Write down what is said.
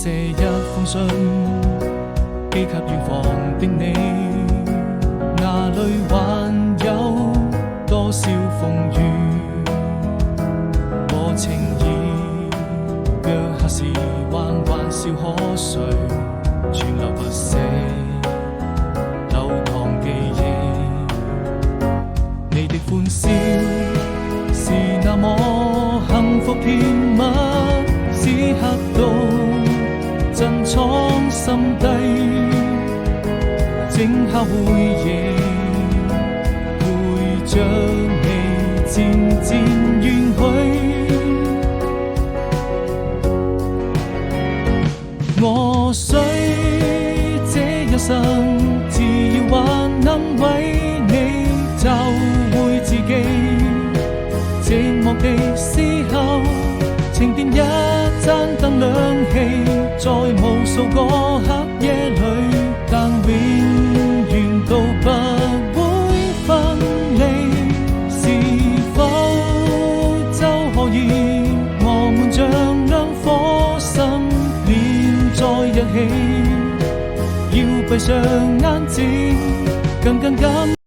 寫一封信，寄給遠方的你，哪裏還有多少風雨和情意？腳下時還玩笑可睡，存留不捨流淌記憶。你的歡笑是那麼幸福甜蜜，此刻都珍藏心底，靜下回憶，陪着你漸漸遠去。我需這一生，只要還能為你找回自己。寂寞的時候，請點一盞燈亮起，在無數個黑夜裏，但永遠都不會分離。是否就可以，我們像兩顆心連在一起，要閉上眼睛，緊緊感